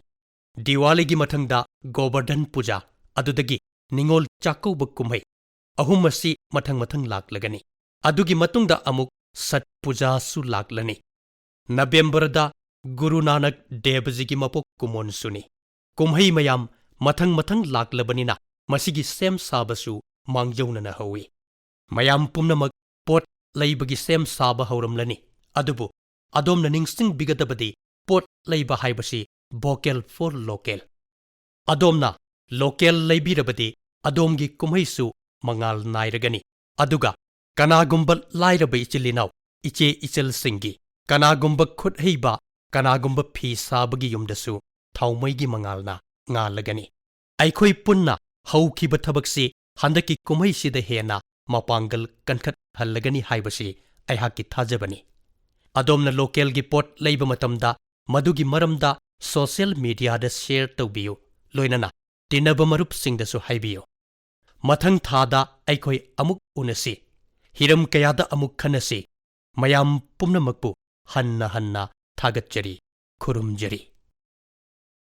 ꯗꯤꯋꯥꯂꯤꯒꯤ ꯃꯊꯪꯗ ꯒꯣꯕꯔꯙꯟ ꯄꯨꯖꯥ, ꯑꯗꯨꯗꯒꯤ ꯅꯤꯉꯣꯜ ꯆꯥꯛꯀꯧꯕ ꯀꯨꯝꯍꯩ, ꯑꯍꯨꯝ ꯑꯁꯤ ꯃꯊꯪ ꯂꯥꯛꯂꯒꯅꯤ꯫ ꯑꯗꯨꯒꯤ ꯃꯇꯨꯡꯗ ꯑꯃꯨꯛ ꯁꯠ ꯄꯨꯖꯥꯁꯨ ꯂꯥꯛꯂꯅꯤ꯫ ꯅꯕꯦꯝꯕꯔꯗ ꯒꯨꯔꯨ ꯅꯥꯅꯛ ꯗꯦꯕꯖꯤꯒꯤ ꯃꯄꯣꯛ ꯀꯨꯝꯑꯣꯟꯁꯨꯅꯤ꯫ ꯀꯨꯝꯍꯩ ꯃꯌꯥꯝ ꯃꯊꯪ ꯂꯥꯛꯂꯕꯅꯤꯅ ꯃꯁꯤꯒꯤ ꯁꯦꯝ ꯁꯥꯕꯁꯨ ꯃꯥꯡꯖꯧꯅꯅ ꯍꯧꯏ꯫ ꯃꯌꯥꯝ ꯄꯨꯝꯅꯃꯛ ꯄꯣꯠ ꯂꯩꯕꯒꯤ ꯁꯦꯝ ꯁꯥꯕ ꯍꯧꯔꯝꯂꯅꯤ꯫ ꯑꯗꯨꯕꯨ ꯑꯗꯣꯝꯅ ꯅꯤꯡꯁꯤꯡꯕꯤꯒꯗꯕꯗꯤ ꯄꯣꯠ ꯂꯩꯕ ꯍꯥꯏꯕꯁꯤ ꯚꯣꯀꯦꯜ ꯐꯣꯔ ꯂꯣꯀꯦꯜ꯫ ꯑꯗꯣꯝꯅ ꯂꯣꯀꯦꯜ ꯂꯩꯕꯤꯔꯕꯗꯤ ꯑꯗꯣꯝꯒꯤ ꯀꯨꯝꯍꯩꯁꯨ ꯃꯉꯥꯜ ꯅꯥꯏꯔꯒꯅꯤ꯫ ꯑꯗꯨꯒ ꯀꯅꯥꯒꯨꯝꯕ ꯂꯥꯏꯔꯕ ꯏꯆꯤꯜ ꯏꯅꯥꯎ, ꯏꯆꯦ ꯏꯆꯜꯁꯤꯡꯒꯤ, ꯀꯅꯥꯒꯨꯝꯕ ꯈꯨꯠ ꯍꯩꯕ, ꯀꯅꯥꯒꯨꯝꯕ ꯐꯤ ꯁꯥꯕꯒꯤ ꯌꯨꯝꯗꯁꯨ ꯊꯥꯎꯃꯩꯒꯤ ꯃꯉꯥꯜꯅ ꯉꯥꯜꯂꯒꯅꯤ꯫ ꯑꯩꯈꯣꯏ ꯄꯨꯟꯅ ꯍꯧꯈꯤꯕ ꯊꯕꯛꯁꯤ ꯍꯟꯗꯛꯀꯤ ꯀꯨꯝꯍꯩꯁꯤꯗ ꯍꯦꯟꯅ ꯃꯄꯥꯡꯒꯜ ꯀꯟꯈꯠꯍꯜꯂꯒꯅꯤ ꯍꯥꯏꯕꯁꯤ ꯑꯩꯍꯥꯛꯀꯤ ꯊꯥꯖꯕꯅꯤ꯫ ꯑꯗꯣꯝꯅ ꯂꯣꯀꯦꯜꯒꯤ ꯄꯣꯠ ꯂꯩꯕ ꯃꯇꯝꯗ ꯃꯗꯨꯒꯤ ꯃꯔꯝꯗ ꯁꯣꯁꯤꯌꯦꯜ ꯃꯤꯗꯤꯌꯥꯗ ꯁꯦꯌꯔ ꯇꯧꯕꯤꯌꯨ, ꯂꯣꯏꯅꯅ ꯇꯤꯟꯅꯕ ꯃꯔꯨꯞꯁꯤꯡꯗꯁꯨ ꯍꯥꯏꯕꯤꯌꯨ꯫ ꯃꯊꯪ ꯊꯥꯗ ꯑꯩꯈꯣꯏ ꯑꯃꯨꯛ ꯎꯅꯁꯤ, ꯍꯤꯔꯝ ꯀꯌꯥꯗ ꯑꯃꯨꯛ ꯈꯟꯅꯁꯤ꯫ ꯃꯌꯥꯝ ꯄꯨꯝꯅꯃꯛꯄꯨ ꯍꯟꯅ ꯊꯥꯒꯠꯆꯔꯤ, ꯈꯨꯔꯨꯝꯖꯔꯤ꯫